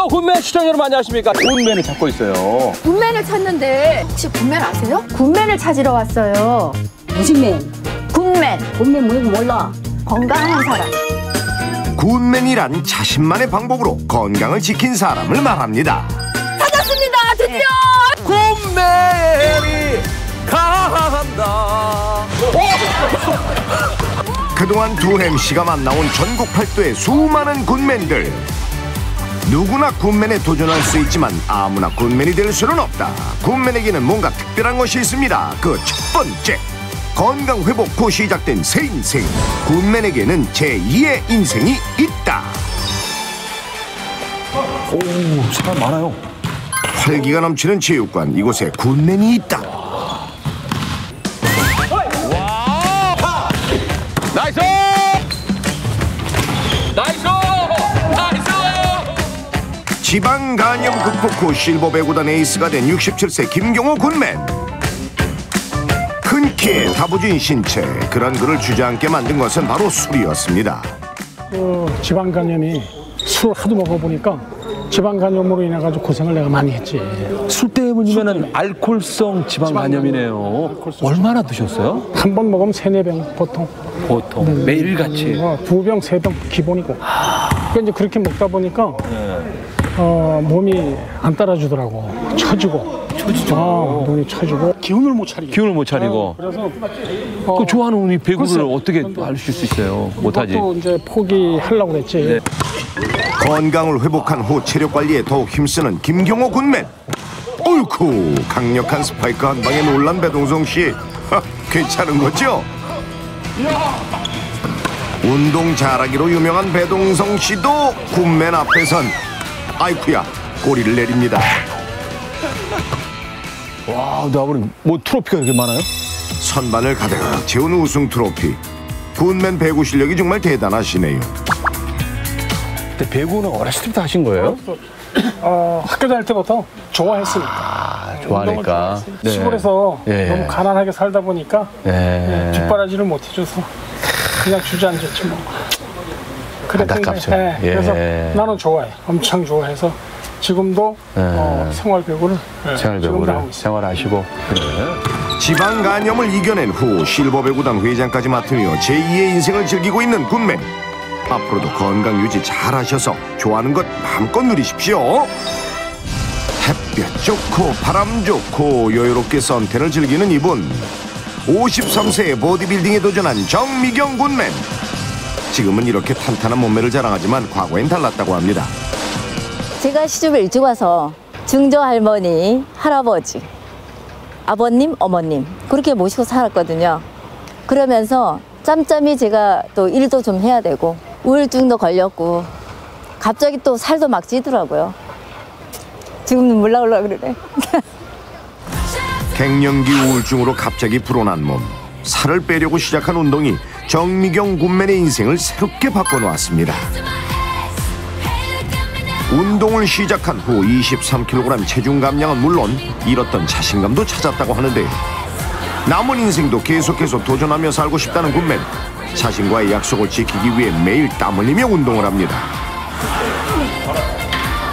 굿맨 시청자 여러분 안녕하십니까. 굿맨을 찾고 있어요. 굿맨을 찾는데 혹시 굿맨 아세요? 굿맨을 찾으러 왔어요. 무슨 맨? 굿맨. 굿맨 뭐고 몰라? 건강한 사람. 굿맨이란 자신만의 방법으로 건강을 지킨 사람을 말합니다. 찾았습니다. 드디어. 굿맨이 간다. 그동안 두 MC가 만나온 전국 팔도의 수많은 굿맨들. 누구나 굿맨에 도전할 수 있지만 아무나 굿맨이 될 수는 없다. 굿맨에게는 뭔가 특별한 것이 있습니다. 그 첫 번째, 건강 회복 후 시작된 새 인생. 굿맨에게는 제2의 인생이 있다. 오, 사람 많아요. 활기가 넘치는 체육관, 이곳에 굿맨이 있다. 나이스! 나이스! 나이스! 지방 간염 극복 후 실버 배구단 에이스가 된 67세 김경호 굿맨. 큰 키에 다부진 신체, 그런 그를 주저앉게 만든 것은 바로 술이었습니다. 지방 간염이 술 하도 먹어보니까 지방 간염으로 인해 가지고 고생을 내가 많이 했지. 술 때문이면은 알코올성 지방 간염이네요. 얼마나 드셨어요? 한 번 먹으면 3-4병 보통. 보통 매일같이. 2병, 3병 기본이고. 그러니까 이제 그렇게 먹다 보니까 몸이 안 따라주더라고. 처지고. 눈이 처지고 기운을 못 차리고. 기운을 못 차리고. 그래서 그 좋아하는 이 배구를 어떻게 하실 수 있어요? 못하지. 또 이제 포기하려고 그랬지. 네. 건강을 회복한 후 체력 관리에 더욱 힘쓰는 김경호 굿맨. 어이쿠, 강력한 스파이크 한 방에 놀란 배동성 씨. 괜찮은 거죠? 운동 잘하기로 유명한 배동성 씨도 굿맨 앞에선 아이쿠야 꼬리를 내립니다. 와, 나 아버님 뭐 트로피가 이렇게 많아요? 선반을 가득 채운 우승 트로피. 굿맨 배구 실력이 정말 대단하시네요. 근데 배구는 어렸을 때부터 하신 거예요? 학교 다닐 때부터 좋아했으니까. 아, 좋아하니까. 네. 시골에서 예. 너무 가난하게 살다 보니까 예. 뒷바라지를 못 해줘서 그냥 주저앉았지 뭐. 안타깝죠. 네. 예. 그래서 나는 좋아해. 엄청 좋아해서 지금도 생활 배구를 생활하시고. 그래. 지방 간염을 이겨낸 후 실버 배구단 회장까지 맡으며 제2의 인생을 즐기고 있는 굿맨. 앞으로도 건강 유지 잘하셔서 좋아하는 것 마음껏 누리십시오. 햇볕 좋고 바람 좋고 여유롭게 선텐을 즐기는 이분. 53세의 보디빌딩에 도전한 정미경 굿맨. 지금은 이렇게 탄탄한 몸매를 자랑하지만 과거엔 달랐다고 합니다. 제가 시집을 일찍 와서 증조 할머니, 할아버지, 아버님, 어머님 그렇게 모시고 살았거든요. 그러면서 짬짬이 제가 또 일도 좀 해야 되고 우울증도 걸렸고 갑자기 또 살도 막 찌더라고요. 지금 눈물 나올라 그러네. 갱년기 우울증으로 갑자기 불어난 몸. 살을 빼려고 시작한 운동이 정미경 굿맨의 인생을 새롭게 바꿔놓았습니다. 운동을 시작한 후 23kg 체중 감량은 물론 잃었던 자신감도 찾았다고 하는데 남은 인생도 계속해서 도전하며 살고 싶다는 굿맨. 자신과의 약속을 지키기 위해 매일 땀 흘리며 운동을 합니다.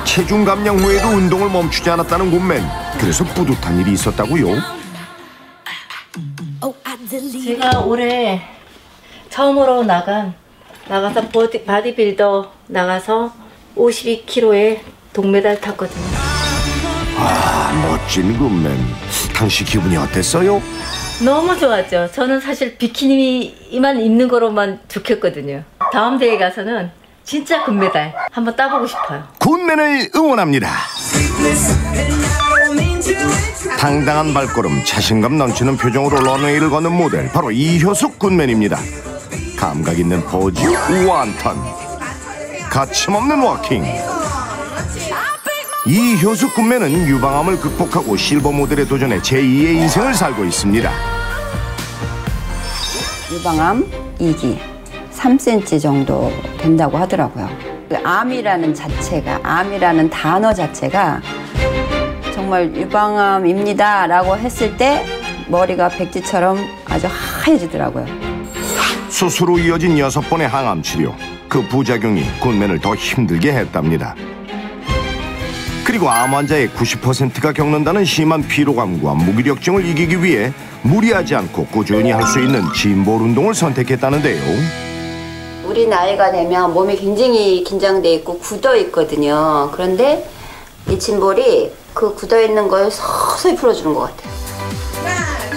체중 감량 후에도 운동을 멈추지 않았다는 굿맨. 그래서 뿌듯한 일이 있었다고요? 제가 올해 처음으로 나가서 바디빌더 나가서 52kg에 동메달 탔거든요. 아, 멋진 굿맨. 당시 기분이 어땠어요? 너무 좋았죠. 저는 사실 비키니만 입는 거로만 좋겠거든요. 다음 대회 가서는 진짜 금메달 한번 따보고 싶어요. 굿맨을 응원합니다. 당당한 발걸음, 자신감 넘치는 표정으로 런웨이를 걷는 모델, 바로 이효숙 굿맨입니다. 감각 있는 포즈, 완턴, 거침없는 워킹. 이효숙 굿맨은 유방암을 극복하고 실버 모델에 도전해 제2의 인생을 살고 있습니다. 유방암 2기 3cm 정도 된다고 하더라고요. 암이라는 단어 자체가 정말 유방암입니다 라고 했을 때 머리가 백지처럼 아주 하얘지더라고요. 수술 후 이어진 6번의 항암 치료. 그 부작용이 굿맨을 더 힘들게 했답니다. 그리고 암 환자의 90%가 겪는다는 심한 피로감과 무기력증을 이기기 위해 무리하지 않고 꾸준히 할 수 있는 짐볼 운동을 선택했다는데요. 우리 나이가 되면 몸이 굉장히 긴장돼 있고 굳어 있거든요. 그런데 이 짐볼이 그 굳어 있는 걸 서서히 풀어주는 것 같아요.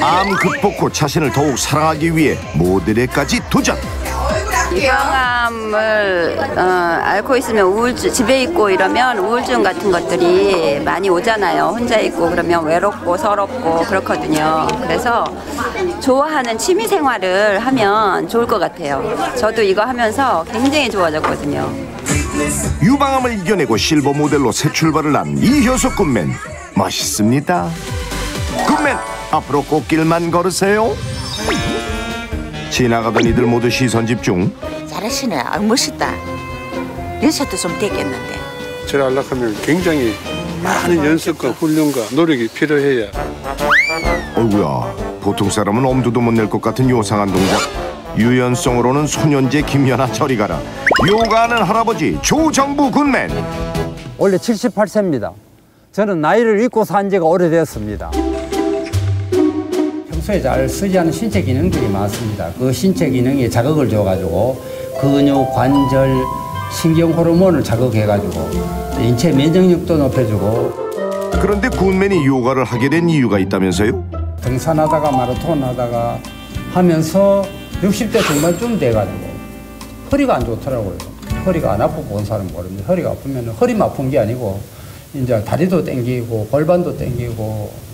암 극복 후 자신을 더욱 사랑하기 위해 모델에까지 도전. 유방암을 앓고 있으면 집에 있고 이러면 우울증 같은 것들이 많이 오잖아요. 혼자 있고 그러면 외롭고 서럽고 그렇거든요. 그래서 좋아하는 취미 생활을 하면 좋을 것 같아요. 저도 이거 하면서 굉장히 좋아졌거든요. 유방암을 이겨내고 실버 모델로 새 출발을 한 이효숙 굿맨. 멋있습니다. 굿맨, 앞으로 꽃길만 걸으세요. 지나가던 이들 모두 시선 집중. 잘하시네. 아, 멋있다. 연습도 좀 되겠는데. 저를 하려면 굉장히 많은 연습과 훈련과 노력이 필요해야. 어이구야, 보통 사람은 엄두도 못 낼 것 같은 요상한 동작. 유연성으로는 소년제 김연아 저리 가라. 요가하는 할아버지 조정부 굿맨. 원래 78세입니다. 저는 나이를 잊고 산 지가 오래되었습니다. 평소에 잘 쓰지 않은 신체 기능들이 많습니다. 그 신체 기능에 자극을 줘가지고 근육, 관절, 신경 호르몬을 자극해가지고 인체 면역력도 높여주고. 그런데 굿맨이 요가를 하게 된 이유가 있다면서요? 등산하다가 마라톤 하다가 하면서 60대 중반쯤 돼가지고 허리가 안 좋더라고요. 허리가 안 아프고 온 사람 모릅니다. 허리가 아프면 허리만 아픈 게 아니고 이제 다리도 땡기고 골반도 땡기고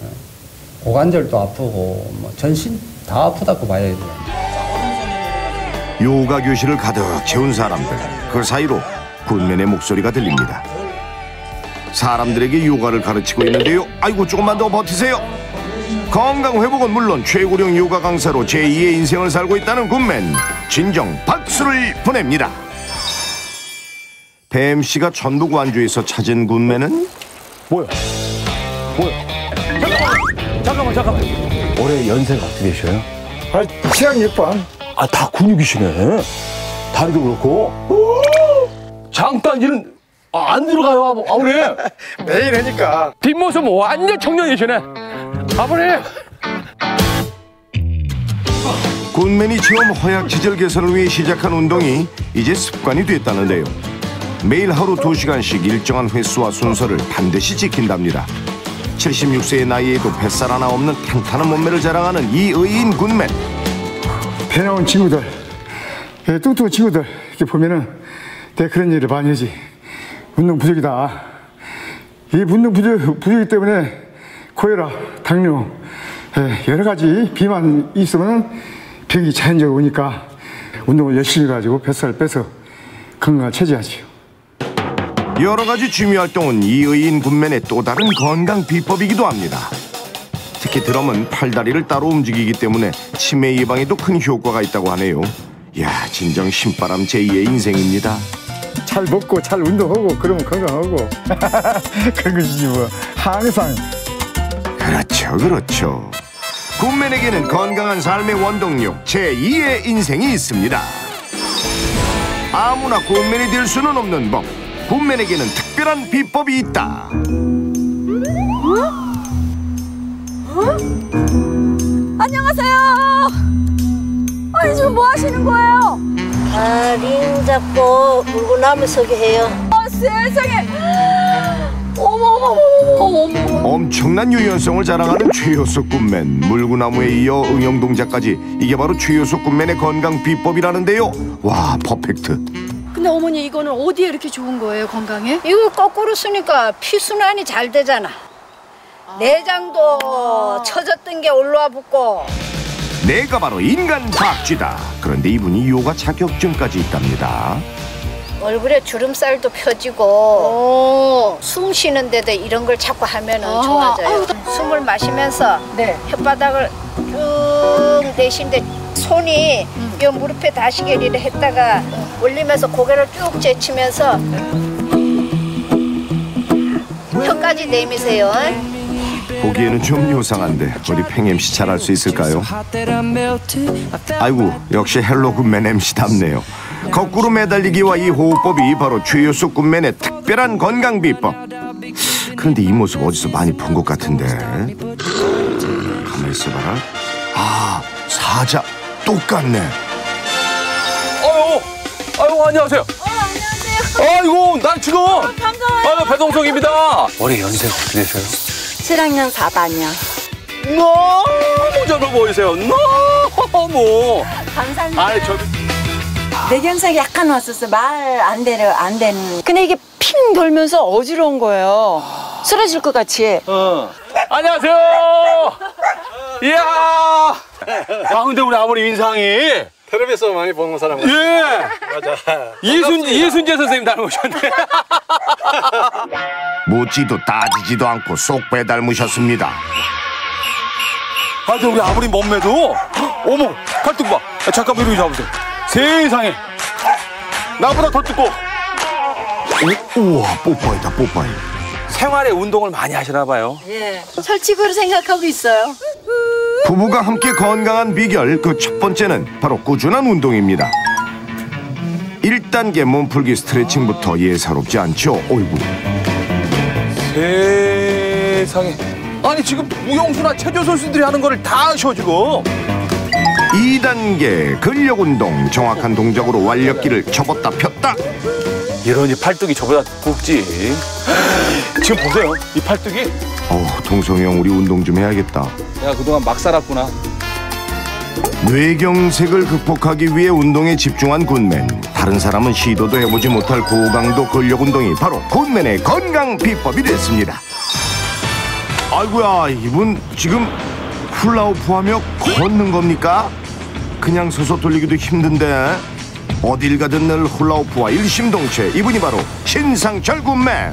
고관절도 아프고 뭐 전신 다 아프다고 봐야 돼요. 요가 교실을 가득 채운 사람들. 그 사이로 굿맨의 목소리가 들립니다. 사람들에게 요가를 가르치고 있는데요. 아이고, 조금만 더 버티세요. 건강 회복은 물론 최고령 요가 강사로 제2의 인생을 살고 있다는 굿맨. 진정 박수를 보냅니다. 뱀씨가 전북 완주에서 찾은 굿맨은 뭐야? 잠깐만. 올해 연세가 어떻게 되셔요? 76번. 아, 다 근육이시네. 다리도 그렇고. 장단지는 안 들어가요, 아버님. 매일 하니까. 뒷모습 완전 청년이시네. 아버님. 굿맨이 처음 허약 지절 개선을 위해 시작한 운동이 이제 습관이 됐다는데요. 매일 하루 2시간씩 일정한 횟수와 순서를 반드시 지킨답니다. 76세의 나이에도 뱃살 하나 없는 탄탄한 몸매를 자랑하는 이 의인 굿맨. 배 나온 친구들, 뚱뚱한 친구들 이렇게 보면은 내가 그런 일을 많이 하지. 운동 부족이다. 이 운동 부족이기 때문에 고혈압, 당뇨, 여러 가지 비만 있으면 병이 자연적으로 오니까 운동을 열심히 해가지고 뱃살 빼서 건강을 차지하지요. 여러 가지 취미 활동은 이 의인 굿맨의 또 다른 건강 비법이기도 합니다. 특히 드럼은 팔다리를 따로 움직이기 때문에 치매 예방에도 큰 효과가 있다고 하네요. 야, 진정 신바람 제2의 인생입니다. 잘 먹고 잘 운동하고 그러면 건강하고 그런 것이지 뭐. 항상. 그렇죠. 굿맨에게는 건강한 삶의 원동력 제2의 인생이 있습니다. 아무나 굿맨이 될 수는 없는 법. 굿맨에게는 특별한 비법이 있다. 안녕하세요. 아니 지금 뭐 하시는 거예요? 링 잡고 물구나무 서게 해요. 세상에. 어머. 엄청난 유연성을 자랑하는 최효숙 굿맨. 물구나무에 이어 응용 동작까지. 이게 바로 최효숙 굿맨의 건강 비법이라는데요. 와, 퍼펙트. 근데 어머니 이거는 어디에 이렇게 좋은 거예요, 건강에? 이거 거꾸로 쓰니까 피순환이 잘 되잖아. 내장도 처졌던 게 올라와 붙고. 내가 바로 인간 박쥐다. 그런데 이분이 요가 자격증까지 있답니다. 얼굴에 주름살도 펴지고 숨 쉬는데도 이런 걸 자꾸 하면은 좋아져요. 숨을 마시면서 혓바닥을 쭉 내쉬는데 손이 요 무릎에 다시계리를 했다가 올리면서 고개를 쭉 제치면서 혀까지 내미세요. 보기에는 좀 요상한데 우리 팽 MC 잘할 수 있을까요? 아이고, 역시 헬로 굿맨 MC답네요. 거꾸로 매달리기와 이 호흡법이 바로 최효숙 굿맨의 특별한 건강 비법. 그런데 이 모습 어디서 많이 본 것 같은데. 가만히 있어봐라. 아, 사자 똑같네. 아유, 안녕하세요. 안녕하세요. 아이고, 난 지금. 반가워요. 아유, 배동석입니다. 올해 연세가 어떻게 되세요? 7학년 4반이요. 너무 젊어 보이세요. 너무. 감사합니다. 아니, 뇌경색이 약간 왔었어. 말 안 되는. 근데 이게 핑 돌면서 어지러운 거예요. 쓰러질 것 같이. 안녕하세요. 이야. 아, 근데 우리 아버님 인상이. 텔레비에서 많이 보는 사람 같아요. 예. 맞아. 이순재 선생님 닮으셨네. 묻지도 따지지도 않고 쏙 빼닮으셨습니다. 아, 근데 우리 아버님 몸매도. 어머, 팔뚝 봐. 잠깐만 이러고 잡으세요. 세상에. 나보다 더 두꺼워. 우와, 뽀빠이다, 뽀빠이. 생활에 운동을 많이 하시나 봐요. 예. 철칙으로 생각하고 있어요. 부부가 함께 건강한 비결, 그 첫 번째는 바로 꾸준한 운동입니다. 1단계 몸풀기 스트레칭부터 예사롭지 않죠? 어이구. 세상에. 아니, 지금 우영수나 체조 선수들이 하는 거를 다 하셔, 지금. 2단계 근력 운동, 정확한 동작으로 완력기를 접었다 폈다. 이러니 팔뚝이 저보다 굵지. 지금 보세요, 이 팔뚝이. 동성이 형, 우리 운동 좀 해야겠다. 내가 그동안 막 살았구나. 뇌경색을 극복하기 위해 운동에 집중한 굿맨. 다른 사람은 시도도 해보지 못할 고강도 근력 운동이 바로 굿맨의 건강 비법이 됐습니다. 아이고야, 이분 지금 훌라후프 하며 걷는 겁니까? 그냥 서서 돌리기도 힘든데 어딜 가든 늘 훌라후프와 일심동체. 이분이 바로 신상철 굿맨.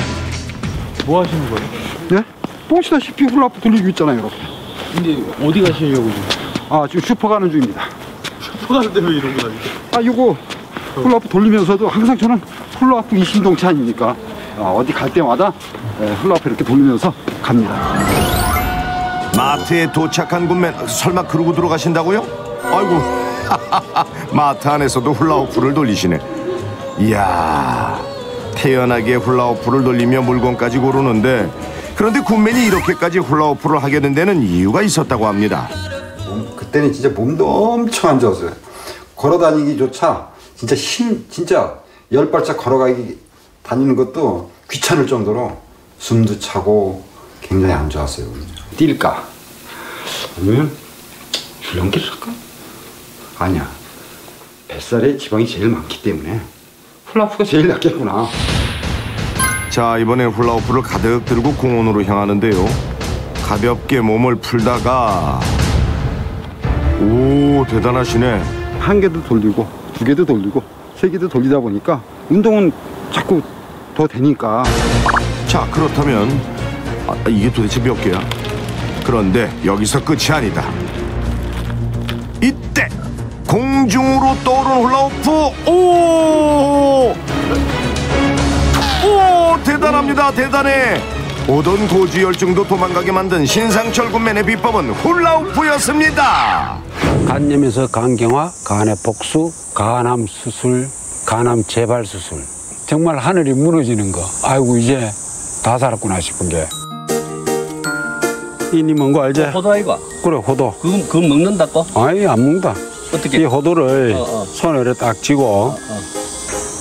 뭐 하시는 거예요? 네? 보시다시피 훌라후프 돌리고 있잖아요, 이렇게. 근데 어디 가시려고 지금? 지금 슈퍼 가는 중입니다. 슈퍼 가는데 왜 이런 거 하니까? 이거 훌라후프 돌리면서도 항상 저는 훌라후프 일심동체 아닙니까? 어디 갈 때마다 훌라후프 이렇게 돌리면서 갑니다. 마트에 도착한 굿맨, 설마 그러고 들어가신다고요? 아이고. 마트 안에서도 훌라후프를 돌리시네. 이야, 태연하게 훌라후프를 돌리며 물건까지 고르는데, 그런데 굿맨이 이렇게까지 훌라후프를 하게 된 데는 이유가 있었다고 합니다. 그때는 진짜 몸도 엄청 안 좋았어요. 걸어다니기조차 진짜 10발짝 다니는 것도 귀찮을 정도로 숨도 차고 굉장히 안 좋았어요. 뛸까? 아니면 줄넘기를 할까? 아니야. 뱃살에 지방이 제일 많기 때문에 훌라후프가 제일 낫겠구나. 자, 이번엔 훌라후프를 가득 들고 공원으로 향하는데요. 가볍게 몸을 풀다가, 오, 대단하시네. 1개도 돌리고 2개도 돌리고 3개도 돌리다 보니까 운동은 자꾸 더 되니까. 자, 그렇다면 이게 도대체 몇 개야? 그런데 여기서 끝이 아니다. 이때 공중으로 떠오른 훌라후프. 오, 대단합니다. 대단해. 오던 고지 열증도 도망가게 만든 신상철 굿맨의 비법은 훌라후프였습니다. 간염에서 간경화, 간의 복수, 간암 수술, 간암 재발 수술. 정말 하늘이 무너지는 거. 아이고, 이제 다 살았구나 싶은 게. 이니 뭔거 알지? 호도 아이가? 그래, 호도. 그건 먹는다고? 아니, 안 먹는다. 어떻게? 이 호도를 손으로 딱 쥐고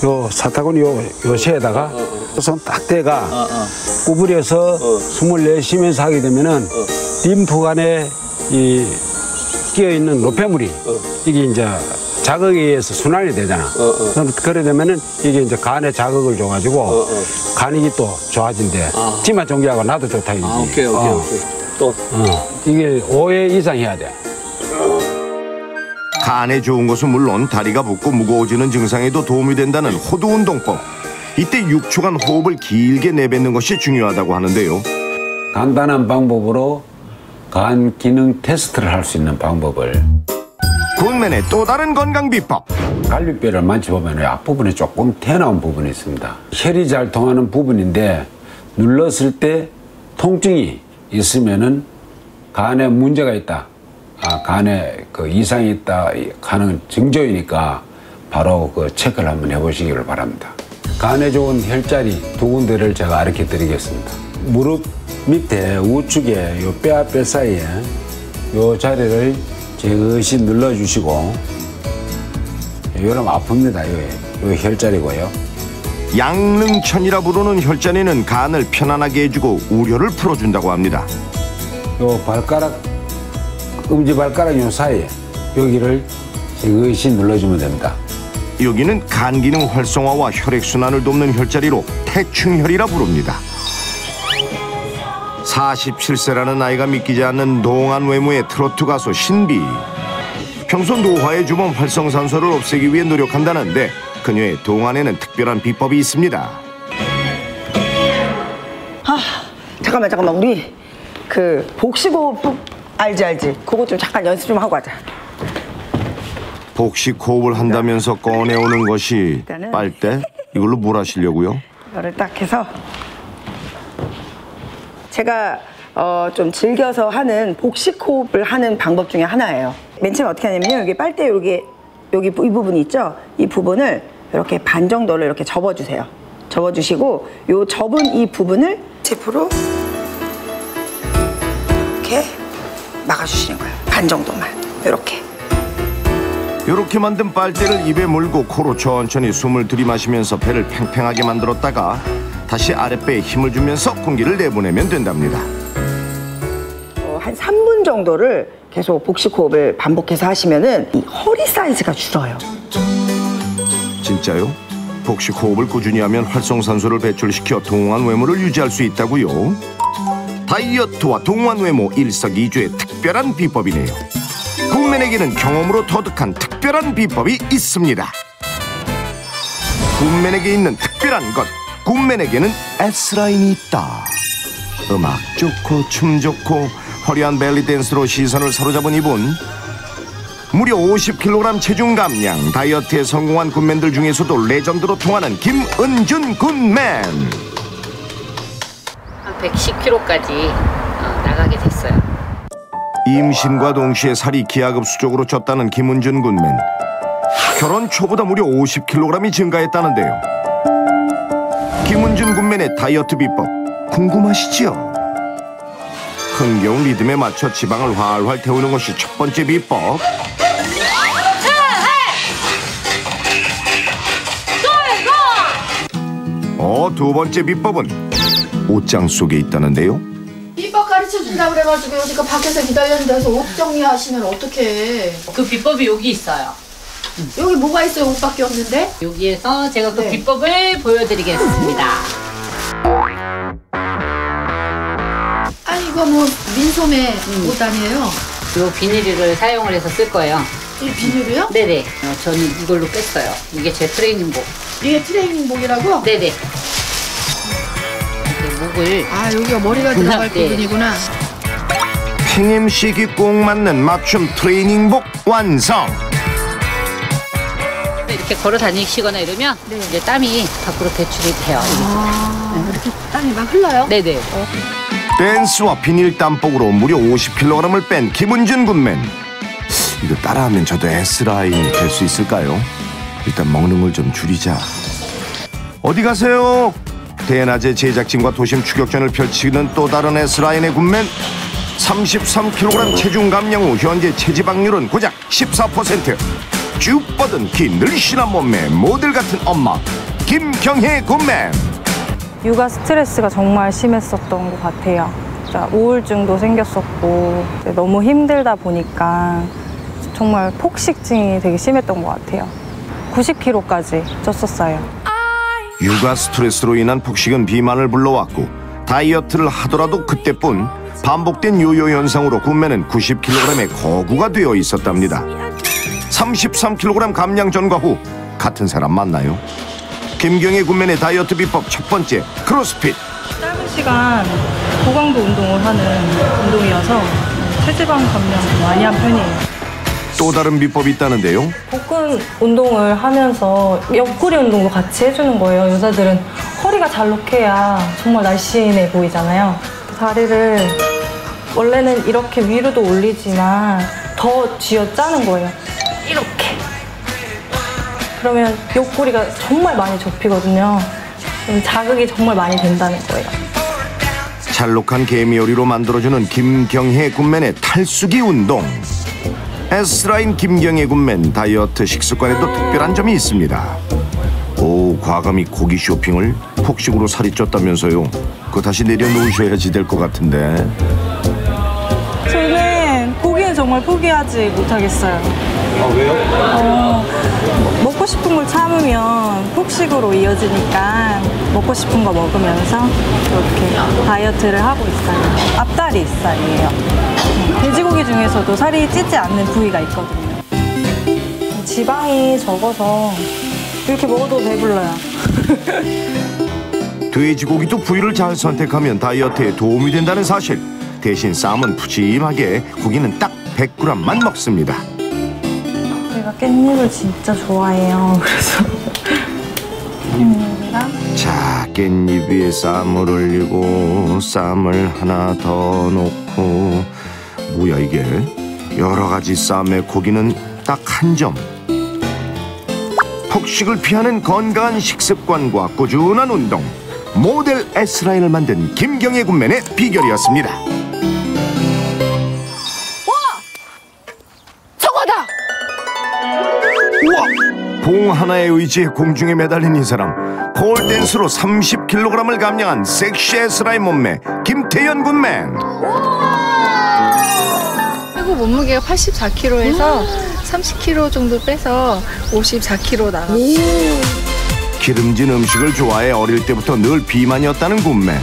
요 사타구니 요 새에다가 손 딱 대가 구부려서 숨을 내쉬면서 하게 되면은 림프관에 이 끼어 있는 노폐물이 이게 이제 자극에 의해서 순환이 되잖아. 그래 되면은 이게 이제 간에 자극을 줘가지고 간이 또 좋아진대. 지마 종기하고 나도 좋다 이지. 오케이. 또 이게 5회 이상 해야 돼. 간에 좋은 것은 물론 다리가 붓고 무거워지는 증상에도 도움이 된다는 호두 운동법. 이때 6초간 호흡을 길게 내뱉는 것이 중요하다고 하는데요. 간단한 방법으로 간 기능 테스트를 할 수 있는 방법을. 굿맨의 또 다른 건강 비법. 갈비뼈를 만져보면 앞부분에 조금 튀어나온 부분이 있습니다. 혈이 잘 통하는 부분인데 눌렀을 때 통증이 있으면은 간에 문제가 있다. 간에 그 이상이 있다 하는 증조이니까 바로 그 체크를 한번 해보시기를 바랍니다. 간에 좋은 혈자리 2군데를 제가 가르쳐 드리겠습니다. 무릎 밑에 우측에 요 뼈 사이에 요 자리를 지그시 눌러주시고 요럼 아픕니다. 요 혈자리고요. 양릉천이라 부르는 혈자리는 간을 편안하게 해주고 우려를 풀어준다고 합니다. 요 발가락, 엄지발가락 요 사이에 여기를 지그시 눌러주면 됩니다. 여기는 간 기능 활성화와 혈액순환을 돕는 혈자리로 태충혈이라 부릅니다. 47세라는 나이가 믿기지 않는 동안 외모의 트로트 가수 신비. 평소 노화의 주범 활성산소를 없애기 위해 노력한다는데 그녀의 동안에는 특별한 비법이 있습니다. 잠깐만 우리 그 복식호흡 알지? 그거 좀 잠깐 연습 좀 하고 가자. 복식호흡을 한다면서 꺼내오는 것이 빨대? 이걸로 뭘 하시려고요? 이거를 딱 해서 제가 좀 즐겨서 하는 복식호흡을 하는 방법 중에 하나예요. 맨 처음에 어떻게 하냐면요. 여기 빨대 여기 이 부분이 있죠? 이 부분을 이렇게 반 정도를 이렇게 접어주세요. 접어주시고 요 접은 이 부분을 짚으로 이렇게 막아주시는 거예요. 반 정도만 이렇게. 이렇게 만든 빨대를 입에 물고 코로 천천히 숨을 들이마시면서 배를 팽팽하게 만들었다가 다시 아랫배에 힘을 주면서 공기를 내보내면 된답니다. 한 3분 정도를 계속 복식호흡을 반복해서 하시면은 이 허리 사이즈가 줄어요. 진짜요? 복식호흡을 꾸준히 하면 활성산소를 배출시켜 동안 외모를 유지할 수 있다고요? 다이어트와 동안 외모 일석이조의 특별한 비법이네요. 굿맨에게는 경험으로 터득한 특별한 비법이 있습니다. 굿맨에게 있는 특별한 것, 굿맨에게는 S라인이 있다. 음악 좋고 춤 좋고 화려한 벨리 댄스로 시선을 사로잡은 이분. 무려 50kg 체중 감량, 다이어트에 성공한 굿맨들 중에서도 레전드로 통하는 김은준 굿맨. 한 110kg까지 나가게 됐어요. 임신과 동시에 살이 기하급수적으로 쪘다는 김은준 굿맨. 결혼 초보다 무려 50kg이 증가했다는데요. 김은준 굿맨의 다이어트 비법 궁금하시죠? 흥겨운 리듬에 맞춰 지방을 활활 태우는 것이 첫 번째 비법. 두 번째 비법은 옷장 속에 있다는데요. 비법 가르쳐준다고 그래가지고 여기가 밖에서 기다렸는데 와서 옷 정리하시면 어떡해. 그 비법이 여기 있어요. 여기 뭐가 있어요? 옷밖에 없는데? 여기에서 제가 그 비법을 보여드리겠습니다. 아니 이거 뭐 민소매 옷 아니에요? 요 비닐을 사용을 해서 쓸 거예요. 이 비닐이요? 네네. 저는 이걸로 뺐어요. 이게 제 트레이닝복. 이게 트레이닝복이라고? 네네. 목을. 아 여기가 머리가 들어갈 부분이구나. 팽임식이 꼭 맞는 맞춤 트레이닝복 완성. 이렇게 걸어 다니시거나 이러면 이제 땀이 밖으로 배출이 돼요. 이렇게 땀이 막 흘러요? 네네. 댄스와 비닐 땀복으로 무려 50kg을 뺀 김은준 굿맨. 이거 따라하면 저도 S라인이 될 수 있을까요? 일단 먹는 걸 좀 줄이자. 어디 가세요? 대낮에 제작진과 도심 추격전을 펼치는 또 다른 S라인의 굿맨. 33kg 체중 감량 후 현재 체지방률은 고작 14%. 쭉 뻗은 키 늘씬한 몸매 모델 같은 엄마 김경혜 굿맨. 육아 스트레스가 정말 심했었던 것 같아요. 우울증도 생겼었고 너무 힘들다 보니까 정말 폭식증이 되게 심했던 것 같아요. 90kg까지 쪘었어요. 육아 스트레스로 인한 폭식은 비만을 불러왔고 다이어트를 하더라도 그때뿐 반복된 요요 현상으로 굿맨은 90kg의 거구가 되어 있었답니다. 33kg 감량 전과 후 같은 사람 맞나요? 김경혜 굿맨의 다이어트 비법 첫 번째, 크로스핏. 짧은 시간 고강도 운동을 하는 운동이어서 체지방 감량 많이 한 편이에요. 또 다른 비법이 있다는데요. 복근 운동을 하면서 옆구리 운동도 같이 해주는 거예요. 여자들은 허리가 잘록해야 정말 날씬해 보이잖아요. 다리를 원래는 이렇게 위로도 올리지만 더 쥐어짜는 거예요. 이렇게. 그러면 옆구리가 정말 많이 접히거든요. 자극이 정말 많이 된다는 거예요. 잘록한 개미요리로 만들어주는 김경혜 굿맨의 탈수기 운동. S라인 김경혜 굿맨 다이어트 식습관에도 특별한 점이 있습니다. 오, 과감히 고기 쇼핑을 폭식으로 살이 쪘다면서요. 그거 다시 내려놓으셔야지 될 것 같은데. 저는 고기는 정말 포기하지 못하겠어요. 아, 왜요? 먹고 싶은 걸 참으면 폭식으로 이어지니까 먹고 싶은 거 먹으면서 이렇게 다이어트를 하고 있어요. 앞다리 살이에요. 돼지고기 중에서도 살이 찌지 않는 부위가 있거든요. 지방이 적어서 이렇게 먹어도 배불러요. 돼지고기도 부위를 잘 선택하면 다이어트에 도움이 된다는 사실. 대신 쌈은 푸짐하게, 고기는 딱 100g만 먹습니다. 제가 깻잎을 진짜 좋아해요. 그래서 깻잎이랑 자, 깻잎 위에 쌈을 올리고 쌈을 하나 더 놓고, 뭐야 이게? 여러 가지 쌈에 고기는 딱 한 점. 폭식을 피하는 건강한 식습관과 꾸준한 운동, 모델 S라인을 만든 김경혜 굿맨의 비결이었습니다. 저거다! 우와! 봉 하나의 의지에 공중에 매달린 이 사람, 폴댄스로 30kg을 감량한 섹시 S라인 몸매 김태현 굿맨. 최고 몸무게가 84kg에서 30kg 정도 빼서 54kg 나갔어요. 기름진 음식을 좋아해 어릴 때부터 늘 비만이었다는 굿맨.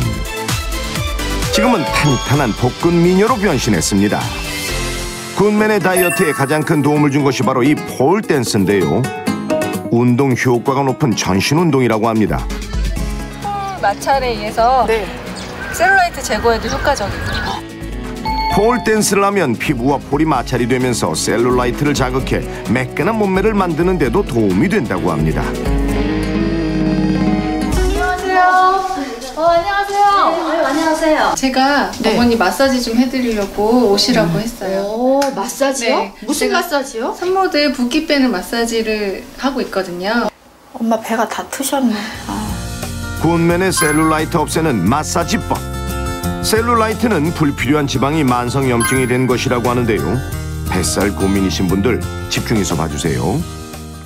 지금은 탄탄한 볶은 미녀로 변신했습니다. 굿맨의 다이어트에 가장 큰 도움을 준 것이 바로 이 폴댄스인데요. 운동 효과가 높은 전신 운동이라고 합니다. 마찰에 의해서 셀룰라이트 제거에도 효과적이에요. 폴댄스를 하면 피부와 폴이 마찰이 되면서 셀룰라이트를 자극해 매끈한 몸매를 만드는 데도 도움이 된다고 합니다. 안녕하세요. 안녕하세요. 제가 어머니 마사지 좀 해드리려고 오시라고 했어요. 오, 마사지요? 네. 무슨 제가 마사지요? 산모들 붓기 빼는 마사지를 하고 있거든요. 엄마 배가 다 트셨네. 굿맨의 셀룰라이트 없애는 마사지법. 셀룰라이트는 불필요한 지방이 만성염증이 된 것이라고 하는데요. 뱃살 고민이신 분들 집중해서 봐주세요.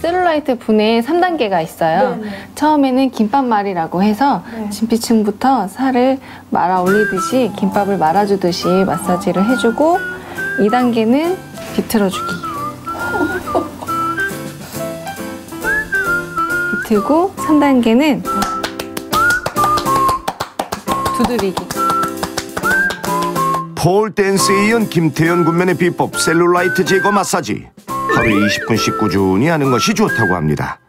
셀룰라이트 분해 3단계가 있어요. 처음에는 김밥말이라고 해서 진피층부터 살을 말아 올리듯이 김밥을 말아주듯이 마사지를 해주고 2단계는 비틀어주기. 비틀고 3단계는 두드리기. 폴댄스에 이은 김태현 굿맨의 비법 셀룰라이트 제거 마사지. 하루에 20분씩 꾸준히 하는 것이 좋다고 합니다.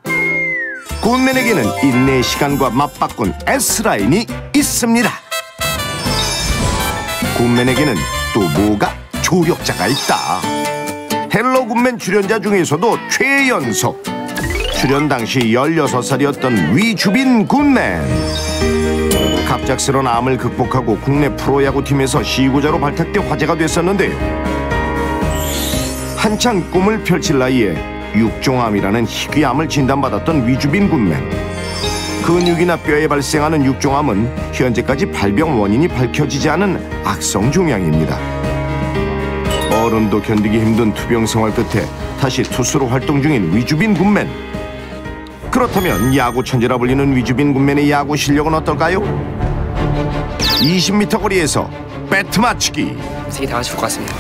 굿맨에게는 인내의 시간과 맞바꾼 S라인이 있습니다. 굿맨에게는 또 뭐가 조력자가 있다. 헬로 굿맨 출연자 중에서도 최연소. 출연 당시 16살이었던 위주빈 굿맨. 갑작스런 암을 극복하고 국내 프로야구팀에서 시구자로 발탁돼 화제가 됐었는데요. 한창 꿈을 펼칠 나이에 육종암이라는 희귀암을 진단받았던 위주빈 굿맨. 근육이나 뼈에 발생하는 육종암은 현재까지 발병 원인이 밝혀지지 않은 악성 종양입니다. 어른도 견디기 힘든 투병 생활 끝에 다시 투수로 활동 중인 위주빈 굿맨. 그렇다면 야구 천재라 불리는 위주빈 굿맨의 야구 실력은 어떨까요? 20m 거리에서 배트 맞추기. 색이 다 좋을 것 같습니다.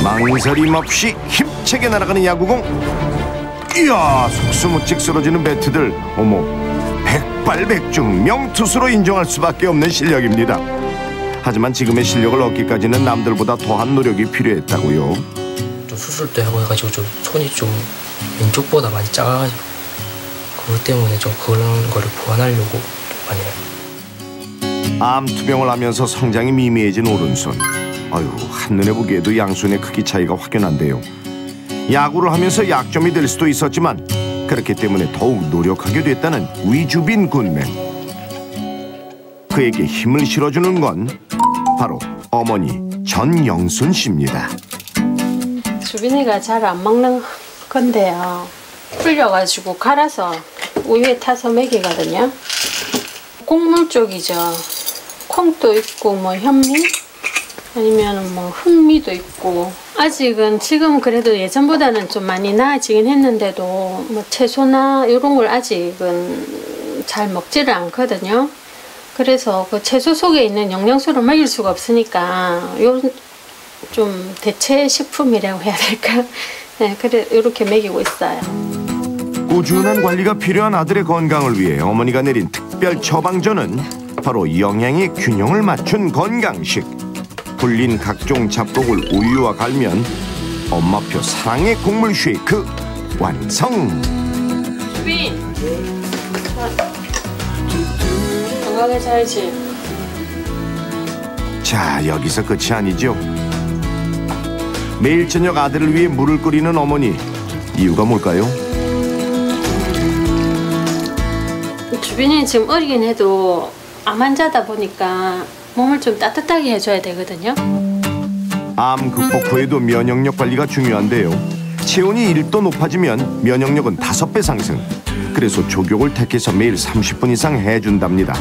망설임 없이 힘차게 날아가는 야구공. 이야, 속수무책 쓰러지는 배트들. 어머, 백발백중 명투수로 인정할 수밖에 없는 실력입니다. 하지만 지금의 실력을 얻기까지는 남들보다 더한 노력이 필요했다고요. 좀 수술도 하고 해가지고 좀 손이 좀 왼쪽보다 많이 작아가지고 그것 때문에 좀 그런 거를 보완하려고 많이 해요. 암 투병을 하면서 성장이 미미해진 오른손. 아유, 한눈에 보기에도 양손의 크기 차이가 확연한데요. 야구를 하면서 약점이 될 수도 있었지만 그렇기 때문에 더욱 노력하게 됐다는 위주빈 굿맨. 그에게 힘을 실어주는 건 바로 어머니 전영순 씨입니다. 주빈이가 잘 안 먹는 건데요. 불려가지고 갈아서 우유에 타서 먹이거든요. 곡물 쪽이죠. 콩도 있고 뭐 현미 아니면 뭐 흑미도 있고 아직은 지금 그래도 예전보다는 좀 많이 나아지긴 했는데도 뭐 채소나 이런 걸 아직은 잘 먹지를 않거든요. 그래서 그 채소 속에 있는 영양소를 먹일 수가 없으니까 요 좀 대체 식품이라고 해야 될까? 네, 그래 이렇게 먹이고 있어요. 꾸준한 관리가 필요한 아들의 건강을 위해 어머니가 내린 특별 처방전은 바로 영양의 균형을 맞춘 건강식. 불린 각종 잡곡을 우유와 갈면 엄마표 사랑의 곡물 쉐이크 완성. 주빈, 건강하게 살지. 자, 여기서 끝이 아니죠. 매일 저녁 아들을 위해 물을 끓이는 어머니, 이유가 뭘까요? 주빈이 지금 어리긴 해도 암 환자다 보니까 몸을 좀 따뜻하게 해줘야 되거든요. 암 극복 후에도 면역력 관리가 중요한데요. 체온이 1도 높아지면 면역력은 5배 상승. 그래서 족욕을 택해서 매일 30분 이상 해준답니다.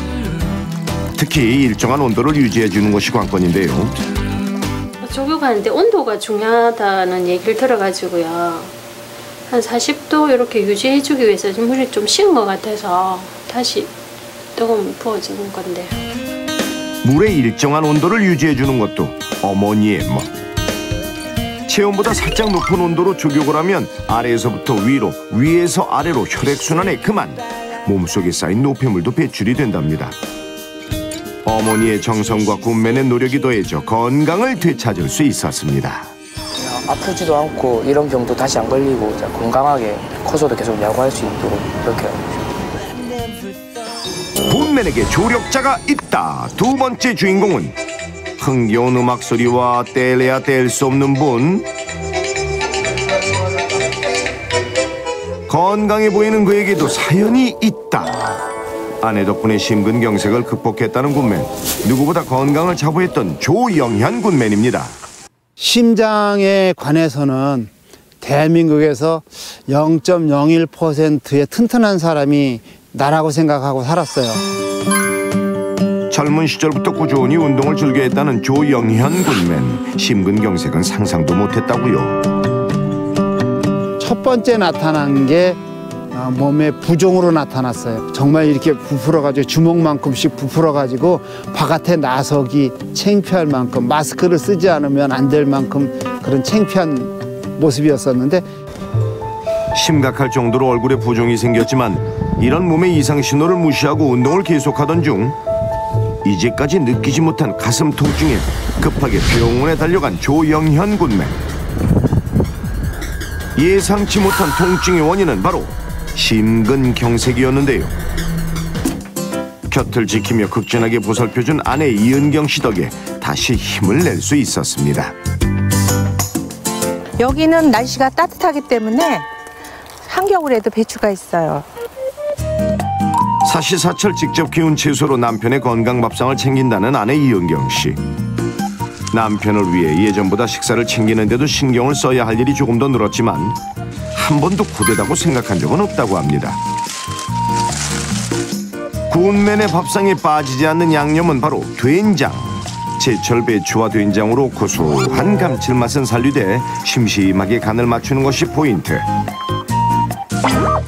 특히 일정한 온도를 유지해주는 것이 관건인데요. 족욕하는데 온도가 중요하다는 얘기를 들어가지고요. 한 40도 이렇게 유지해주기 위해서 물이 좀 식은 것 같아서 다시 뜨거운 부어주는 건데요. 물의 일정한 온도를 유지해주는 것도 어머니의 몫. 체온보다 살짝 높은 온도로 족욕을 하면 아래에서부터 위로, 위에서 아래로 혈액순환에 그만 몸속에 쌓인 노폐물도 배출이 된답니다. 어머니의 정성과 군맨의 노력이 더해져 건강을 되찾을 수 있었습니다. 아프지도 않고 이런 병도 다시 안 걸리고 건강하게 커서도 계속 야구할 수 있도록 이렇게 군맨에게 조력자가 있다. 두 번째 주인공은 흥겨운 음악 소리와 떼려야 뗄 수 없는 분. 건강해 보이는 그에게도 사연이 있다. 아내 덕분에 심근경색을 극복했다는 군맨. 누구보다 건강을 자부했던 조영현 군맨입니다. 심장에 관해서는 대한민국에서 0.01%의 튼튼한 사람이 나라고 생각하고 살았어요. 젊은 시절부터 꾸준히 운동을 즐겨했다는 조영현 군맨. 심근경색은 상상도 못했다고요. 첫 번째 나타난 게 몸의 부종으로 나타났어요. 정말 이렇게 부풀어가지고 주먹만큼씩 부풀어가지고 바깥에 나서기 창피할 만큼 마스크를 쓰지 않으면 안 될 만큼 그런 창피한 모습이었었는데 심각할 정도로 얼굴에 부종이 생겼지만 이런 몸의 이상 신호를 무시하고 운동을 계속하던 중 이제까지 느끼지 못한 가슴 통증에 급하게 병원에 달려간 조영현 군맨. 예상치 못한 통증의 원인은 바로 심근경색이었는데요. 곁을 지키며 극진하게 보살펴준 아내 이은경 씨 덕에 다시 힘을 낼 수 있었습니다. 여기는 날씨가 따뜻하기 때문에 한겨울에도 배추가 있어요. 사시사철 직접 키운 채소로 남편의 건강 밥상을 챙긴다는 아내 이은경 씨. 남편을 위해 예전보다 식사를 챙기는데도 신경을 써야 할 일이 조금 더 늘었지만 한 번도 고되다고 생각한 적은 없다고 합니다. 군맨의 밥상에 빠지지 않는 양념은 바로 된장. 제철 배추와 된장으로 고소한 감칠맛은 살리되 심심하게 간을 맞추는 것이 포인트.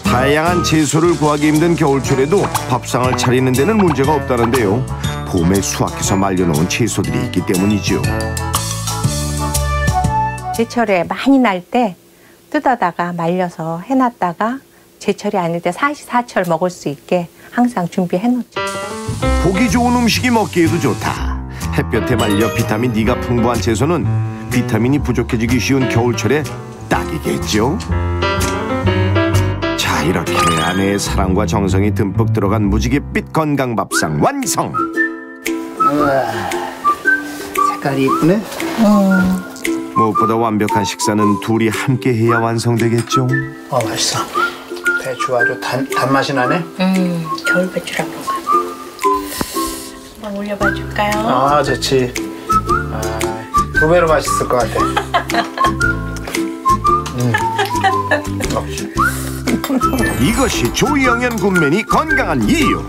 다양한 채소를 구하기 힘든 겨울철에도 밥상을 차리는 데는 문제가 없다는데요. 봄에 수확해서 말려놓은 채소들이 있기 때문이죠. 제철에 많이 날 때 뜯어다가 말려서 해놨다가 제철이 아닐 때 사시사철 먹을 수 있게 항상 준비해놓죠. 보기 좋은 음식이 먹기에도 좋다. 햇볕에 말려 비타민 D가 풍부한 채소는 비타민이 부족해지기 쉬운 겨울철에 딱이겠죠. 자, 이렇게 아내의 사랑과 정성이 듬뿍 들어간 무지갯빛 건강밥상 완성. 우와, 색깔이 이쁘네. 무엇보다 완벽한 식사는 둘이 함께 해야 완성되겠죠. 맛있어. 배추 아주 단맛이 나네. 겨울 배추라 그런가. 한번 올려봐 줄까요? 아, 좋지. 아, 2배로 맛있을 것 같아. 이것이 조영현 군맨이 건강한 이유.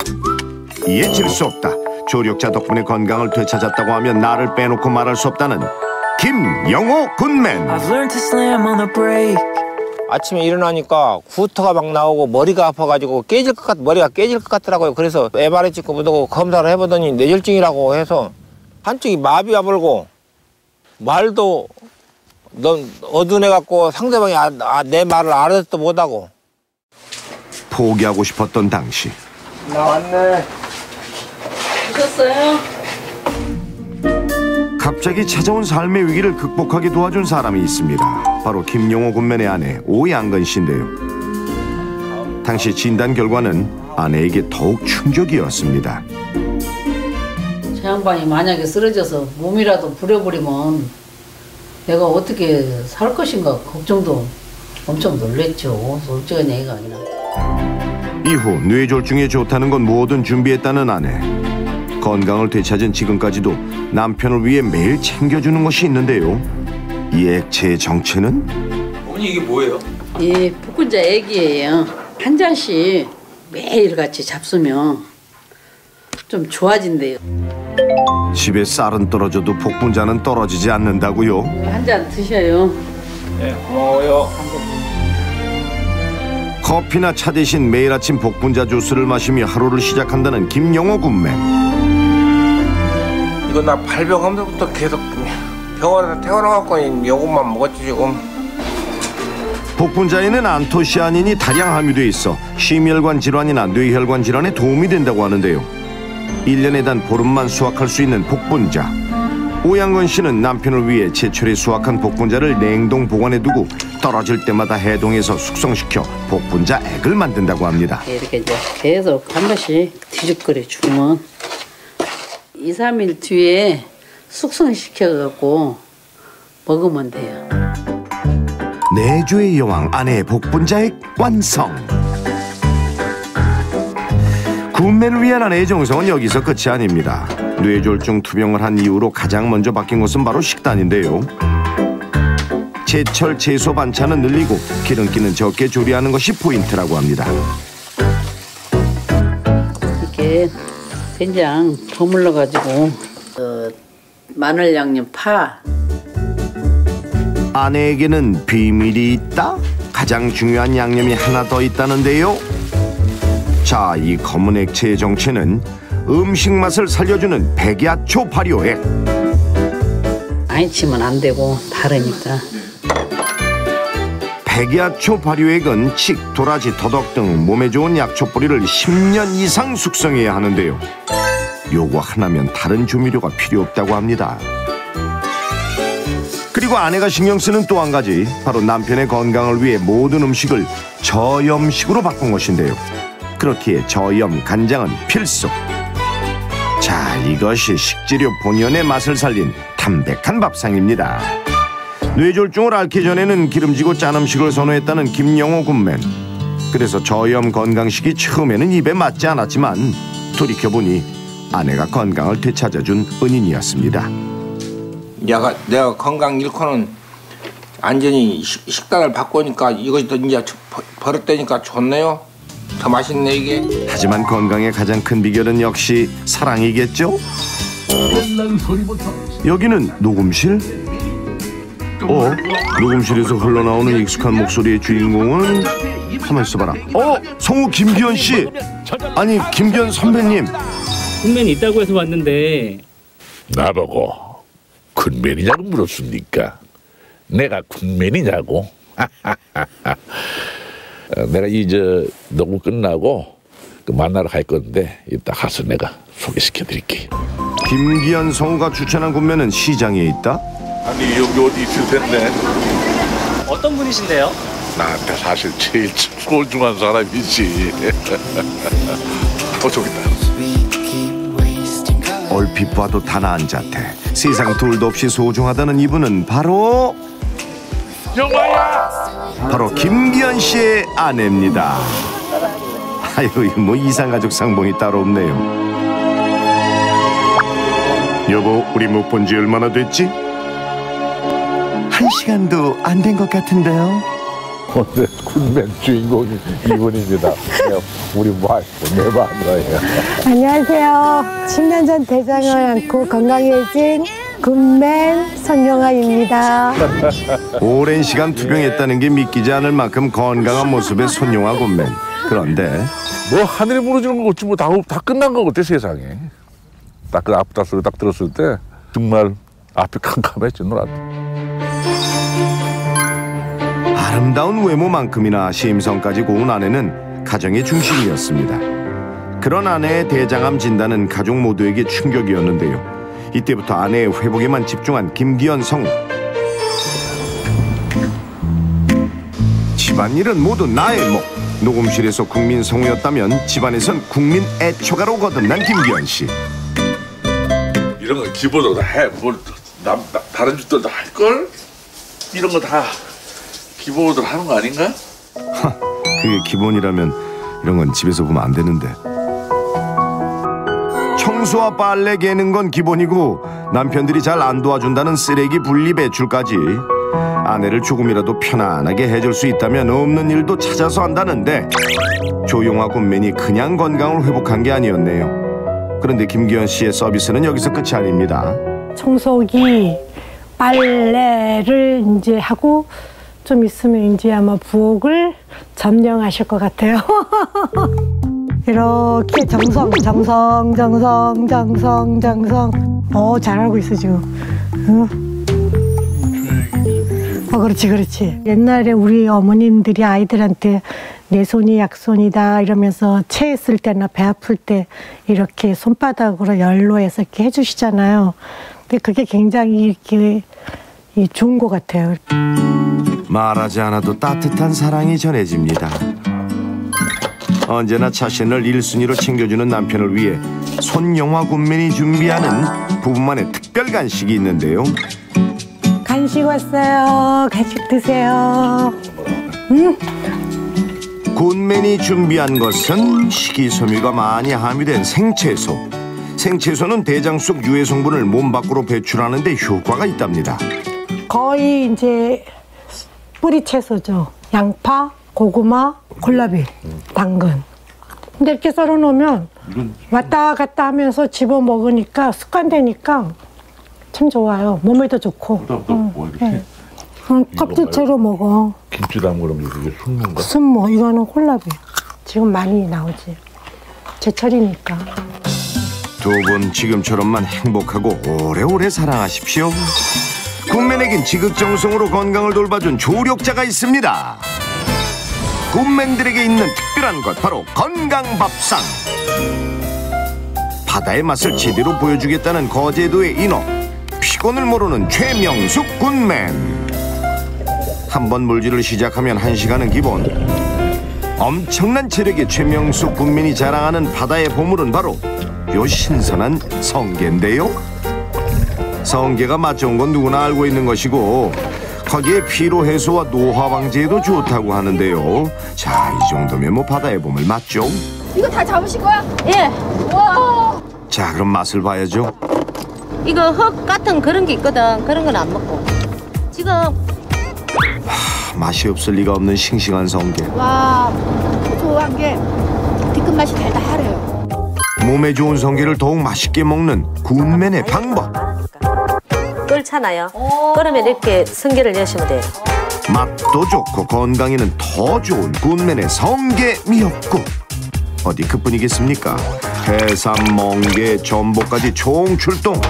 이에 질 수 없다. 조력자 덕분에 건강을 되찾았다고 하면 나를 빼놓고 말할 수 없다는 김영호 굿맨. 아침에 일어나니까 구토가 막 나오고 머리가 아파가지고 머리가 깨질 것 같더라고요. 그래서 MRI 찍고 보고 검사를 해보더니 뇌졸중이라고 해서 한쪽이 마비 와버리고 말도 넌 어두운해갖고 상대방이 내 말을 알아듣지도 못하고. 포기하고 싶었던 당시. 나왔네. 오셨어요? 갑자기 찾아온 삶의 위기를 극복하게 도와준 사람이 있습니다. 바로 김영호 굿맨의 아내 오양근 씨인데요. 당시 진단 결과는 아내에게 더욱 충격이었습니다. 저 양반이 만약에 쓰러져서 몸이라도 부려버리면 내가 어떻게 살 것인가 걱정도 엄청 놀랬죠. 솔직한 얘기가 아니라. 이후 뇌졸중에 좋다는 건 뭐든 준비했다는 아내. 건강을 되찾은 지금까지도 남편을 위해 매일 챙겨주는 것이 있는데요. 이 액체의 정체는? 어머니 이게 뭐예요? 이 복분자 액이에요. 한 잔씩 매일같이 잡수면 좀 좋아진대요. 집에 쌀은 떨어져도 복분자는 떨어지지 않는다고요? 한 잔 드셔요. 네, 고마워요. 커피나 차 대신 매일 아침 복분자 주스를 마시며 하루를 시작한다는 김영호 굿맨. 이거 나 발병하면서부터 계속 병원에서 태어나갖고 이것만 먹었지 지금. 복분자에는 안토시아닌이 다량 함유되어 있어 심혈관 질환이나 뇌혈관 질환에 도움이 된다고 하는데요. 1년에 단 보름만 수확할 수 있는 복분자. 오양건 씨는 남편을 위해 제철에 수확한 복분자를 냉동 보관해두고 떨어질 때마다 해동해서 숙성시켜 복분자 액을 만든다고 합니다. 이렇게 이제 계속 한 번씩 뒤죽거려 주면 2, 3일 뒤에 숙성시켜갖고 먹으면 돼요. 내조의 여왕 아내의 복분자액 완성. 굿맨을 위한 아내의 정성은 여기서 끝이 아닙니다. 뇌졸중 투병을 한 이후로 가장 먼저 바뀐 것은 바로 식단인데요. 제철 채소 반찬은 늘리고 기름기는 적게 조리하는 것이 포인트라고 합니다. 이렇게 된장 버물러가지고 마늘 양념 파. 아내에게는 비밀이 있다? 가장 중요한 양념이 하나 더 있다는데요. 자, 이 검은 액체의 정체는 음식 맛을 살려주는 백야초 발효액. 많이 치면 안 되고 다르니까. 백야초 발효액은 칡, 도라지, 더덕 등 몸에 좋은 약초 뿌리를 10년 이상 숙성해야 하는데요. 요거 하나면 다른 조미료가 필요 없다고 합니다. 그리고 아내가 신경 쓰는 또 한 가지, 바로 남편의 건강을 위해 모든 음식을 저염식으로 바꾼 것인데요. 그렇기에 저염 간장은 필수. 자, 이것이 식재료 본연의 맛을 살린 담백한 밥상입니다. 뇌졸중을 앓기 전에는 기름지고 짠 음식을 선호했다는 김영호 굿맨. 그래서 저염 건강식이 처음에는 입에 맞지 않았지만 돌이켜보니 아내가 건강을 되찾아준 은인이었습니다. 내가 건강 잃고는 완전히 식단을 바꾸니까 이것이 더 이제 버릇되니까 좋네요. 더 맛있네 이게. 하지만 건강의 가장 큰 비결은 역시 사랑이겠죠? 여기는 녹음실? 녹음실에서 흘러나오는 익숙한 목소리의 주인공은 가만 있어봐라. 성우 김기현 씨. 아니 김기현 선배님. 굿맨이 있다고 해서 왔는데. 나보고 굿맨이냐고 물었습니까? 내가 굿맨이냐고? 내가 녹음 끝나고 만나러 갈 건데 이따 가서 내가 소개시켜 드릴게. 김기현 성우가 추천한 굿맨은 시장에 있다? 아니 여기 어디 있을 텐데. 어떤 분이신데요? 나한테 사실 제일 소중한 사람이지. 저기 있다. 얼핏 봐도 단아한 자태, 세상 둘도 없이 소중하다는 이분은 바로 영화야! 바로 김기현 씨의 아내입니다. 아유, 뭐 이상가족 상봉이 따로 없네요. 여보, 우리 못 본 지 얼마나 됐지? 1시간도 안 된 것 같은데요. 오늘 군맨 주인공이 이분입니다. 우리 내 마누라예요. 안녕하세요. 10년 전 대장을 안고 건강해진 군맨 손용아입니다. 오랜 시간 투병했다는 게 믿기지 않을 만큼 건강한 모습의 손용아 군맨. 그런데 뭐 하늘이 무너지는 거 어찌 뭐 다 끝난 거 같아 세상에. 딱 그 아프다 소리 딱 들었을 때 정말 앞이 캄캄했지 누나. 아름다운 외모만큼이나 심성까지 고운 아내는 가정의 중심이었습니다. 그런 아내의 대장암 진단은 가족 모두에게 충격이었는데요. 이때부터 아내의 회복에만 집중한 김기현 성우. 집안일은 모두 나의 몫. 녹음실에서 국민 성우였다면 집안에선 국민 애초가로 거듭난 김기현 씨. 이런 거 기본으로 다 해. 다른 집들도 할 걸? 이런 거 다 기본으로 하는 거 아닌가? 그게 기본이라면 이런 건 집에서 보면 안 되는데. 청소와 빨래 개는 건 기본이고 남편들이 잘 안 도와준다는 쓰레기 분리 배출까지 아내를 조금이라도 편안하게 해줄 수 있다면 없는 일도 찾아서 한다는데 조용아 군맨이 그냥 건강을 회복한 게 아니었네요. 그런데 김기현 씨의 서비스는 여기서 끝이 아닙니다. 청소기, 빨래를 이제 하고 좀 있으면 이제 아마 부엌을 점령하실 것 같아요. 이렇게 정성. 잘하고 있어 지금. 그렇지. 옛날에 우리 어머님들이 아이들한테 내 손이 약손이다 이러면서 체했을 때나 배 아플 때 이렇게 손바닥으로 열로해서 이렇게 해주시잖아요. 근데 그게 굉장히 이렇게 좋은 것 같아요. 말하지 않아도 따뜻한 사랑이 전해집니다. 언제나 자신을 1순위로 챙겨주는 남편을 위해 손용아 군맨이 준비하는 부부만의 특별 간식이 있는데요. 간식 왔어요. 간식 드세요. 군맨이 준비한 것은 식이섬유가 많이 함유된 생채소. 생채소는 대장 속 유해 성분을 몸 밖으로 배출하는 데 효과가 있답니다. 거의 이제 뿌리 채소죠. 양파, 고구마, 콜라비, 당근. 근데 이렇게 썰어 놓으면 왔다 갔다 하면서 집어 먹으니까 습관되니까 참 좋아요. 몸에도 좋고. 네. 껍질채로 먹어. 김치 담그면 이게 순무인가? 순무. 이거는 콜라비. 지금 많이 나오지. 제철이니까. 두 분 지금처럼만 행복하고 오래오래 사랑하십시오. 군맨에겐 지극정성으로 건강을 돌봐준 조력자가 있습니다. 군맨들에게 있는 특별한 것 바로 건강밥상. 바다의 맛을 제대로 보여주겠다는 거제도의 인어. 피곤을 모르는 최명숙 군맨. 한번 물질을 시작하면 1시간은 기본. 엄청난 체력의 최명숙 군맨이 자랑하는 바다의 보물은 바로 요 신선한 성게인데요. 성게가 맛 좋은 건 누구나 알고 있는 것이고 거기에 피로 해소와 노화 방지에도 좋다고 하는데요. 자, 이 정도면 뭐 바다의 보물 맞죠? 이거 다 잡으신 거야? 예. 와. 자, 그럼 맛을 봐야죠. 이거 흙 같은 그런 게 있거든. 그런 건 안 먹고. 지금 맛이 없을 리가 없는 싱싱한 성게. 와, 좋아한 게 뒤끝 맛이 달달해요. 몸에 좋은 성게를 더욱 맛있게 먹는 군맨의 방법. 끓잖아요. 끓으면 이렇게 성게를 넣으시면 돼요. 맛도 좋고 건강에는 더 좋은 군맨의 성게 미역국. 어디 그뿐이겠습니까? 해삼, 멍게, 전복까지 총출동.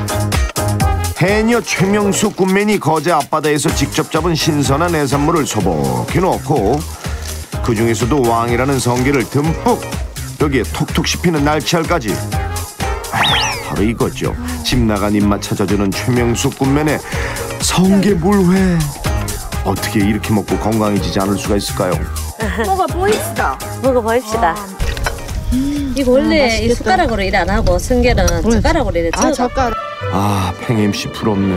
해녀 최명숙 군맨이 거제 앞바다에서 직접 잡은 신선한 해산물을 소복히 넣고 그 중에서도 왕이라는 성게를 듬뿍, 여기에 톡톡 씹히는 날치알까지. 바로 이거죠. 집 나간 입맛 찾아주는 최명숙 군맨의 성게 물회. 어떻게 이렇게 먹고 건강해지지 않을 수가 있을까요? 먹어보입시다. 먹어보입시다. 이거 원래 이 숟가락으로 일 안 하고 성게는 젓가락으로 이래. 젓가락. 팽 MC 부럽네.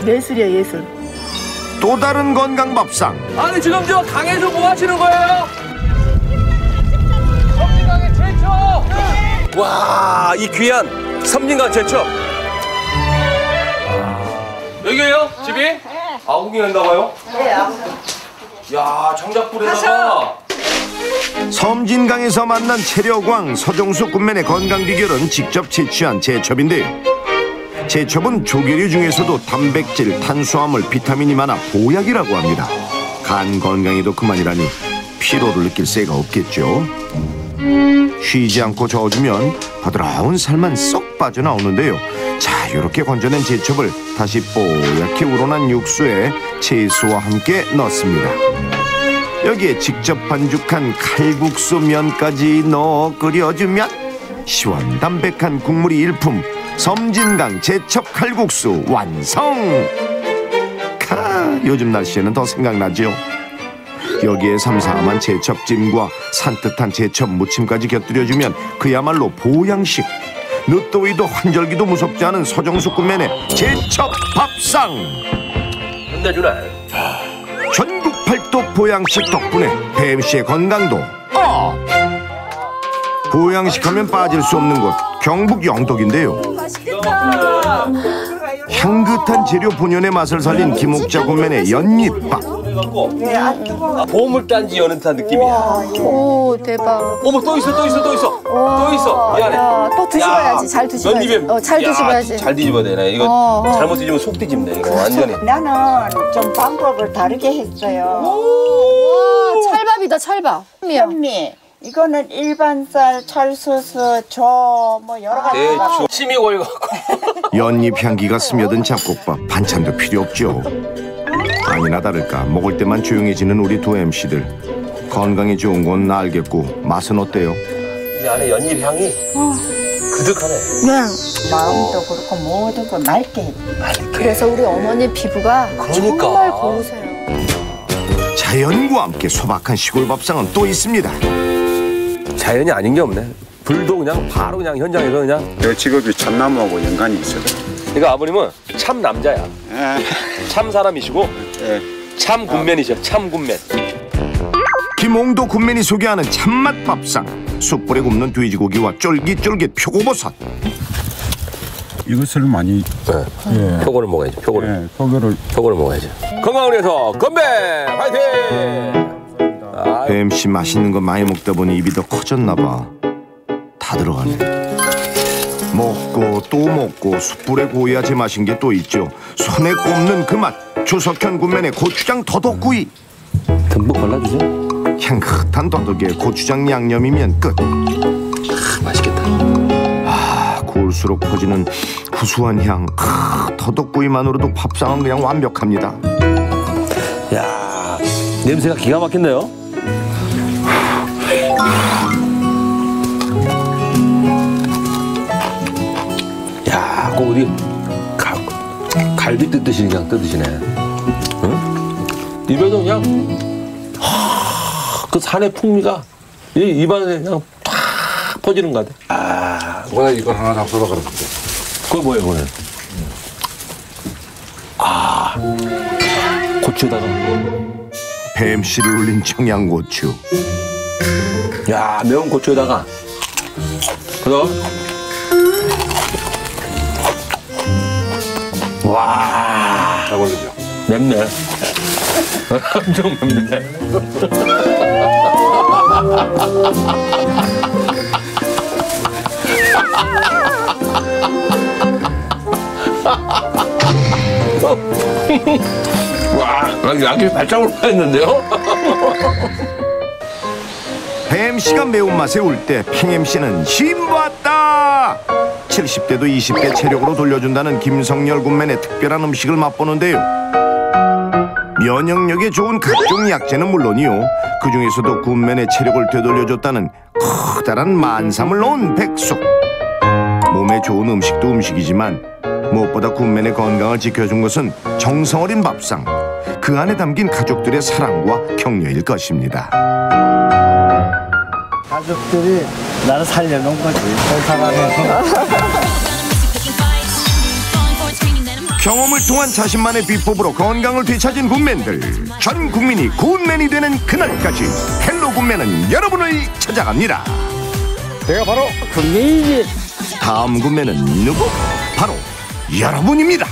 예술이야, 예술. 또 다른 건강밥상. 아니 지금 저 강에서 뭐 하시는 거예요? 섬진강의 제철! 와, 이 귀한 섬진강 제철. 여기에요? 집이? 아궁이 한다고요? 네. 야, 장작불에다가. 섬진강에서 만난 체력왕 서정수 군맨의 건강 비결은 직접 채취한 제첩인데요. 제첩은 조개류 중에서도 단백질, 탄수화물, 비타민이 많아 보약이라고 합니다. 간 건강에도 그만이라니 피로를 느낄 새가 없겠죠. 쉬지 않고 저어주면 부드러운 살만 쏙 빠져나오는데요. 자, 이렇게 건져낸 제첩을 다시 뽀얗게 우러난 육수에 채소와 함께 넣습니다. 여기에 직접 반죽한 칼국수 면까지 넣어 끓여주면 시원담백한 국물이 일품 섬진강 제첩 칼국수 완성! 요즘 날씨에는 더 생각나죠. 여기에 삼삼한 제첩찜과 산뜻한 제첩 무침까지 곁들여주면 그야말로 보양식. 늦더위도 환절기도 무섭지 않은 서정수 군맨의 제첩 밥상. 끝내주네. 전국 팔도 보양식 덕분에 뱀씨의 건강도 보양식 하면 빠질 수 없는 곳 경북 영덕인데요. 향긋한 재료 본연의 맛을 살린 김옥자 군맨의 연잎밥. 보물단지 여는 듯한 느낌이야. 오, 대박. 어머, 또 있어. 미안해. 또 뒤집어야지. 잘 뒤집어야지. 연잎에. 잘 뒤집어야지. 잘 뒤집어야 되네. 이거 잘못 뒤집으면 속 뒤집네. 이거 완전히. 나는 좀 방법을 다르게 했어요. 와, 찰밥이다, 찰밥. 현미. 이거는 일반 쌀, 찰소스, 뭐 여러 가지. 대충 침이 고이고. 연잎 향기가 스며든 잡곡밥 반찬도 필요 없죠. 아니나 다를까 먹을 때만 조용해지는 우리 두 MC들. 건강에 좋은 건 알겠고 맛은 어때요? 이 안에 연잎 향이 그득하네. 마음도 그렇고 모든 거 맑게. 그래서 우리 어머니 피부가 정말 고우세요. 자연과 함께 소박한 시골 밥상은 또 있습니다. 자연이 아닌 게 없네. 불도 그냥 바로 그냥 현장에서 그냥. 내 직업이 참나무하고 연관이 있어요. 그러니까 아버님은 참 남자야. 참 사람이시고 참 군맨이죠. 참 군맨. 김홍도 군맨이 소개하는 참맛 밥상. 숯불에 굽는 돼지고기와 쫄깃쫄깃 표고버섯. 이것을 많이 표고를 먹어야죠. 표고를. 표고를 먹어야죠. 건강을 위해서 건배 화이팅! MC 맛있는 거 많이 먹다 보니 입이 더 커졌나 봐. 다 들어가네. 먹고 또 먹고 숯불에 구워야 제맛인 게 또 있죠. 손에 꼽는 그 맛. 조석현 군맨의 고추장 더덕구이. 듬뿍 발라주죠. 향긋한 더덕에 고추장 양념이면 끝. 맛있겠다. 구울수록 퍼지는 구수한 향. 더덕구이만으로도 밥상은 그냥 완벽합니다. 야, 냄새가 기가 막힌데요. 야, 그 어디 갈비 뜯듯이 그냥 뜯으시네. 응? 입에서 그냥 그 산의 풍미가 입안에 그냥 팍 퍼지는 것 같아. 뭐야 이걸 하나 잡숴봐 그러는데. 그거 뭐예요, 그거는? 고추에다가 뱀씨를 울린 청양고추. 야, 매운 고추에다가 그래서 와, 잘 걸리죠? 맵네. 엄청 맵네. 와, 양념이 발짝 올라있는데요? 뱀씨가 매운맛에 울 때 팽MC는 힘봤다. 70대도 20대 체력으로 돌려준다는 김성열 군맨의 특별한 음식을 맛보는데요. 면역력에 좋은 각종 약재는 물론이요, 그중에서도 군맨의 체력을 되돌려줬다는 커다란 만삼을 넣은 백숙. 몸에 좋은 음식도 음식이지만 무엇보다 군맨의 건강을 지켜준 것은 정성 어린 밥상, 그 안에 담긴 가족들의 사랑과 격려일 것입니다. 가족들이 나를 살려놓은 거지. 경험을 통한 자신만의 비법으로 건강을 되찾은 군맨들. 전 국민이 군맨이 되는 그날까지 헬로 군맨은 여러분을 찾아갑니다. 내가 바로 군맨이지. 다음 군맨은 누구? 바로 여러분입니다.